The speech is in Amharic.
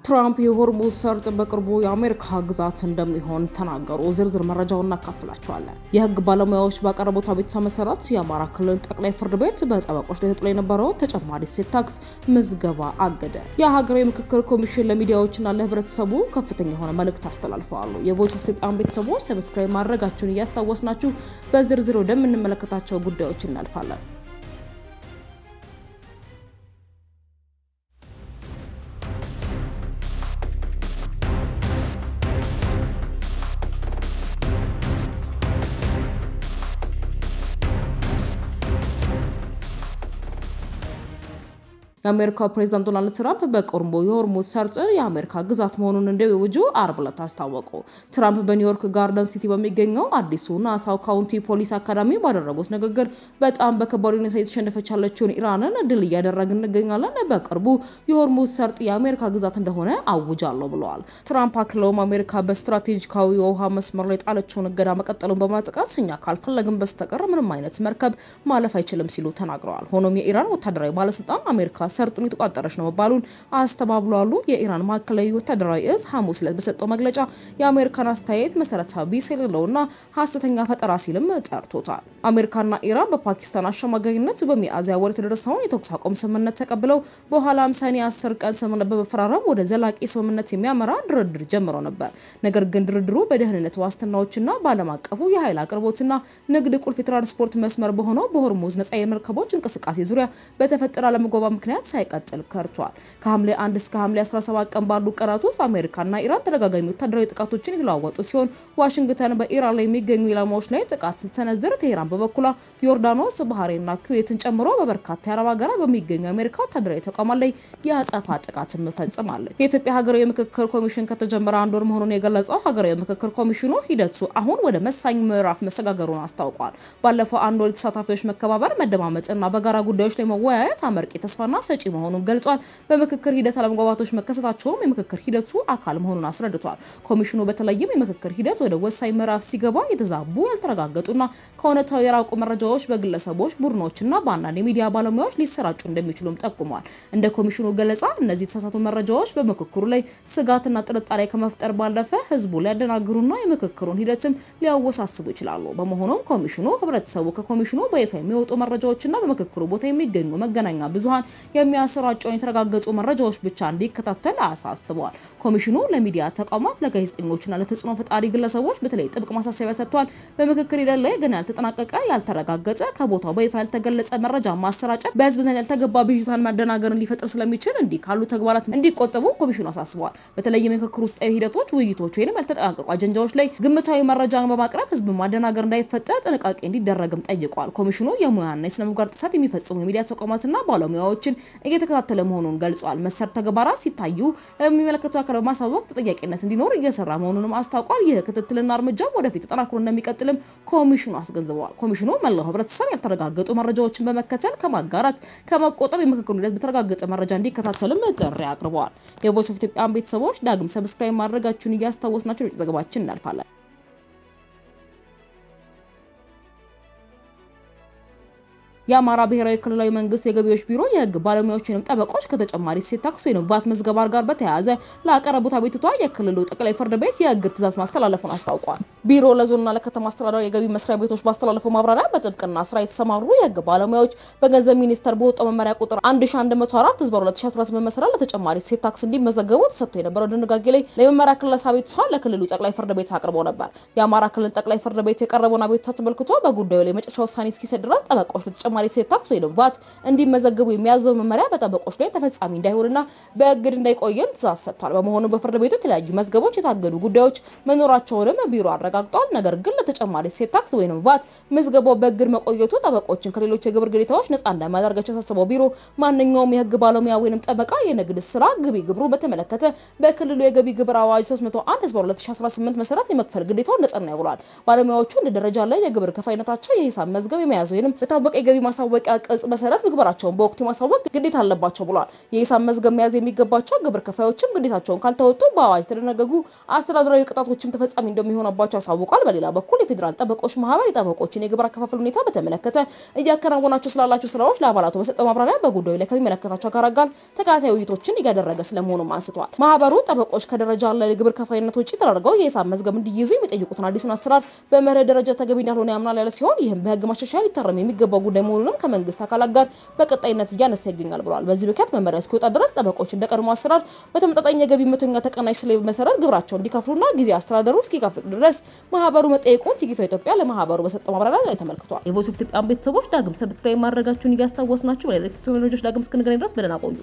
ትራምፕ የሆርሙዝ ሰርጥ በቅርቡ የአሜሪካ ግዛት እንደሚሆን ተናገሩ። ዝርዝር መረጃውን እናካፍላችኋለን። የህግ ባለሙያዎች ባቀረቡት አቤቱታ መሰረት የአማራ ክልል ጠቅላይ ፍርድ ቤት በጠበቆች ላይ ተጥሎ የነበረው ተጨማሪ እሴት ታክስ ምዝገባ አገደ። የሀገራዊ ምክክር ኮሚሽን ለሚዲያዎችና ለህብረተሰቡ ከፍተኛ የሆነ መልእክት አስተላልፈዋል። የቮይስ ኦፍ ኢትዮጵያ ቤተሰቦች ሰብስክራይብ ማድረጋችሁን እያስታወስናችሁ በዝርዝር ወደምንመለከታቸው ጉዳዮች እናልፋለን። የአሜሪካ ፕሬዝዳንት ዶናልድ ትራምፕ በቅርቡ የሆርሙዝ ሰርጥ የአሜሪካ ግዛት መሆኑን እንዲያውጁ አርብ ዕለት አስታወቁ። ትራምፕ በኒውዮርክ ጋርደን ሲቲ በሚገኘው አዲሱ ናሳው ካውንቲ ፖሊስ አካዳሚ ባደረጉት ንግግር በጣም በከባድ ሁኔታ የተሸነፈች ያለችውን ኢራንን ድል እያደረግን እንገኛለን፣ በቅርቡ የሆርሙዝ ሰርጥ የአሜሪካ ግዛት እንደሆነ አውጃለሁ ብለዋል። ትራምፕ አክለውም አሜሪካ በስትራቴጂካዊ የውሃ መስመር ላይ ጣለችውን እገዳ መቀጠሉን በማጥቀስ እኛ ካልፈለግን በስተቀር ምንም አይነት መርከብ ማለፍ አይችልም ሲሉ ተናግረዋል። ሆኖም የኢራን ወታደራዊ ባለስልጣን አሜሪካ ሰርጡን የተቋጠረች ነው መባሉን አስተባብሏል። የኢራን ማዕከላዊ ወታደራዊ እዝ ሐሙስ ዕለት በሰጠው መግለጫ የአሜሪካን አስተያየት መሰረታዊ ቢስ የሌለውና ሐሰተኛ ፈጠራ ሲልም ጠርቶታል። አሜሪካና ኢራን በፓኪስታን አሸማጋይነት በሚያዝያ ወር የተደረሰውን የተኩስ አቁም ስምምነት ተቀብለው በኋላም ሰኔ 10 ቀን ስምምነት በመፈራረም ወደ ዘላቂ ስምምነት የሚያመራ ድርድር ጀምረው ነበር። ነገር ግን ድርድሩ በደህንነት ዋስትናዎችና በዓለም አቀፉ የኃይል አቅርቦትና ንግድ ቁልፍ የትራንስፖርት መስመር በሆነው በሆርሙዝ ነጻ የመርከቦች እንቅስቃሴ ዙሪያ በተፈጠረ አለመግባባት ምክንያት ሳይቀጥል ከርቷል። ከሐምሌ 1 እስከ ሐምሌ 17 ቀን ባሉ ቀናት ውስጥ አሜሪካና ኢራን ተደጋጋሚ ወታደራዊ ጥቃቶችን የተለዋወጡ ሲሆን ዋሽንግተን በኢራን ላይ የሚገኙ ኢላማዎች ላይ ጥቃት ስትሰነዝር፣ ቴህራን በበኩሏ ዮርዳኖስ፣ ባህሬንና ኩዌትን ጨምሮ በበርካታ የአረብ ሀገራት በሚገኙ አሜሪካ ወታደራዊ ተቋማት ላይ የአጸፋ ጥቃትን ፈጽማለች። የኢትዮጵያ ሀገራዊ ምክክር ኮሚሽን ከተጀመረ አንድ ወር መሆኑን የገለጸው ሀገራዊ ምክክር ኮሚሽኑ ሂደቱ አሁን ወደ መሳኝ ምዕራፍ መሰጋገሩን አስታውቋል። ባለፈው አንድ ወር ተሳታፊዎች መከባበር፣ መደማመጥና በጋራ ጉዳዮች ላይ መወያየት አመርቂ ተስፋና ሰጪ መሆኑን ገልጿል። በምክክር ሂደት አለመግባባቶች መከሰታቸውም የምክክር ሂደቱ አካል መሆኑን አስረድቷል። ኮሚሽኑ በተለይም የምክክር ሂደት ወደ ወሳኝ ምዕራፍ ሲገባ የተዛቡ ያልተረጋገጡና ከእውነታው የራቁ መረጃዎች በግለሰቦች ቡድኖችና በአንዳንድ የሚዲያ ባለሙያዎች ሊሰራጩ እንደሚችሉም ጠቁሟል። እንደ ኮሚሽኑ ገለጻ እነዚህ የተሳሳቱ መረጃዎች በምክክሩ ላይ ስጋትና ጥርጣሬ ከመፍጠር ባለፈ ህዝቡ ሊያደናግሩና የምክክሩን ሂደትም ሊያወሳስቡ ይችላሉ። በመሆኑም ኮሚሽኑ ህብረተሰቡ ከኮሚሽኑ በይፋ የሚወጡ መረጃዎችና በምክክሩ ቦታ የሚገኙ መገናኛ ብዙሃን የሚያሰራጨውን የተረጋገጡ መረጃዎች ብቻ እንዲከታተል አሳስበዋል። ኮሚሽኑ ለሚዲያ ተቋማት፣ ለጋዜጠኞችና ለተጽዕኖ ፈጣሪ ግለሰቦች በተለይ ጥብቅ ማሳሰቢያ ሰጥቷል። በምክክር ሂደት ላይ ገና ያልተጠናቀቀ፣ ያልተረጋገጠ፣ ከቦታው በይፋ ያልተገለጸ መረጃ ማሰራጨት በህዝብ ዘንድ ያልተገባ ብዥታን ማደናገርን ሊፈጥር ስለሚችል እንዲህ ካሉ ተግባራት እንዲቆጠቡ ኮሚሽኑ አሳስበዋል። በተለይም የምክክር ውስጣዊ ሂደቶች፣ ውይይቶች ወይም ያልተጠናቀቁ አጀንዳዎች ላይ ግምታዊ መረጃን በማቅረብ ህዝብ ማደናገር እንዳይፈጠር ጥንቃቄ እንዲደረግም ጠይቋል። ኮሚሽኑ የሙያና የስነ ምግባር ጥሰት የሚፈጽሙ የሚዲያ ተቋማትና ባለሙያዎችን እየተከታተለ መሆኑን ገልጿል። መሰል ተግባራት ሲታዩ ለሚመለከተው አካል በማሳወቅ ተጠያቂነት እንዲኖር እየሰራ መሆኑንም አስታውቋል። ይህ ክትትልና እርምጃ ወደፊት ተጠናክሮ እንደሚቀጥልም ኮሚሽኑ አስገንዝበዋል። ኮሚሽኑ መላው ህብረተሰብ ያልተረጋገጡ መረጃዎችን በመከተል ከማጋራት ከመቆጠብ የምክክሩን ሂደት በተረጋገጠ መረጃ እንዲከታተልም ጥሪ አቅርበዋል። የቮይስ ኦፍ ኢትዮጵያ ቤተሰቦች ዳግም ሰብስክራይብ ማድረጋችሁን እያስታወስናችሁ ዘገባችን እናልፋለን። የአማራ ብሔራዊ ክልላዊ መንግስት የገቢዎች ቢሮ የህግ ባለሙያዎችንም ጠበቆች ከተጨማሪ እሴት ታክስ ወይም ቫት ምዝገባ ጋር በተያያዘ ላቀረቡት አቤቱታ የክልሉ ጠቅላይ ፍርድ ቤት የእግድ ትዕዛዝ ማስተላለፉን አስታውቋል። ቢሮ ለዞንና ለከተማ አስተዳደር የገቢ መስሪያ ቤቶች ባስተላለፈው ማብራሪያ በጥብቅና ስራ የተሰማሩ የህግ ባለሙያዎች በገንዘብ ሚኒስቴር በወጣው መመሪያ ቁጥር 1104/2018 መሰረት ለተጨማሪ እሴት ታክስ እንዲመዘገቡ ተሰጥቶ የነበረው ድንጋጌ ላይ ለመመሪያ ክለሳ አቤቱታ ለክልሉ ጠቅላይ ፍርድ ቤት አቅርቦ ነበር። የአማራ ክልል ጠቅላይ ፍርድ ቤት የቀረበውን አቤቱታ ተመልክቶ በጉዳዩ ላይ መጨረሻ ውሳኔ እስኪሰጥ ድረስ ጠበቆች ለተጨማሪ እሴት ታክስ ወይም ቫት እንዲመዘገቡ የሚያዘው መመሪያ በጠበቆች ላይ ተፈጻሚ እንዳይሆንና በእግድ እንዳይቆየም ትዕዛዝ ሰጥቷል። በመሆኑ በፍርድ ቤቱ የተለያዩ መዝገቦች የታገዱ ጉዳዮች መኖራቸውንም ቢሮ አረጋግጧል። ነገር ግን ለተጨማሪ እሴት ታክስ ወይም ቫት ምዝገባው በእግድ መቆየቱ ጠበቆችን ከሌሎች የግብር ግዴታዎች ነፃ እንደማያደርጋቸው ያሳሰበው ቢሮ ማንኛውም የህግ ባለሙያ ወይም ጠበቃ የንግድ ስራ ግቢ ግብሩ በተመለከተ በክልሉ የገቢ ግብር አዋጅ 301/2018 መሰረት የመክፈል ግዴታውን እንደጸና ይውላል። ባለሙያዎቹ እንደ ደረጃ ላይ የግብር ከፋይነታቸው የሂሳብ መዝገብ የመያዝ ወይም በታወቀ የገቢ ማሳወቂያ ቅጽ መሰረት ምግባራቸውን በወቅቱ ማሳወቅ ግዴታ አለባቸው ብሏል። የሂሳብ መዝገብ መያዝ የሚገባቸው ግብር ከፋዮችም ግዴታቸውን ካልተወጡ በአዋጅ የተደነገጉ አስተዳደራዊ ቅጣቶችም ተፈጻሚ እንደሚሆንባቸው አሳውቋል። በሌላ በኩል የፌዴራል ጠበቆች ማህበር የጠበቆችን የግብር አከፋፈል ሁኔታ በተመለከተ እያከናወናቸው ስላላቸው ስራዎች ለአባላቱ በሰጠው ማብራሪያ በጉዳዩ ላይ ከሚመለከታቸው አካላት ጋር ተከታታይ ውይይቶችን እያደረገ ስለመሆኑም አንስቷል። ማህበሩ ጠበቆች ከደረጃ ለግብር ከፋይነት ውጪ ተደርገው የሂሳብ መዝገብ እንዲይዙ የሚጠይቁትን አዲሱን አሰራር በመርህ ደረጃ ተገቢ እንዳልሆነ ያምናል ያለ ሲሆን ይህም በህግ ማሻሻያ ሊታረም የሚገባው ጉዳይ መሆኑንም ከመንግስት አካላት ጋር በቀጣይነት እያነሳ ይገኛል ብለዋል። በዚህ ምክንያት መመሪያ እስኪወጣ ድረስ ጠበቆች እንደቀድሞ አሰራር በተመጣጣኝ የገቢ መቶኛ ተቀናሽ ስሌት መሰረት ግብራቸውን እንዲከፍሉና ጊዜ አስተዳደሩ እስኪከፍል ድረስ ማህበሩ መጠየቁን ቲቪ ኢትዮጵያ ለማህበሩ በሰጠው ማብራሪያ ላይ ተመልክቷል። የቮይስ ኦፍ ኢትዮጵያ ቤተሰቦች ዳግም ሰብስክራይብ ማድረጋችሁን እያስታወስናችሁ በሌሎች ቴክኖሎጂዎች ዳግም እስክንገናኝ ድረስ በደህና ቆዩ።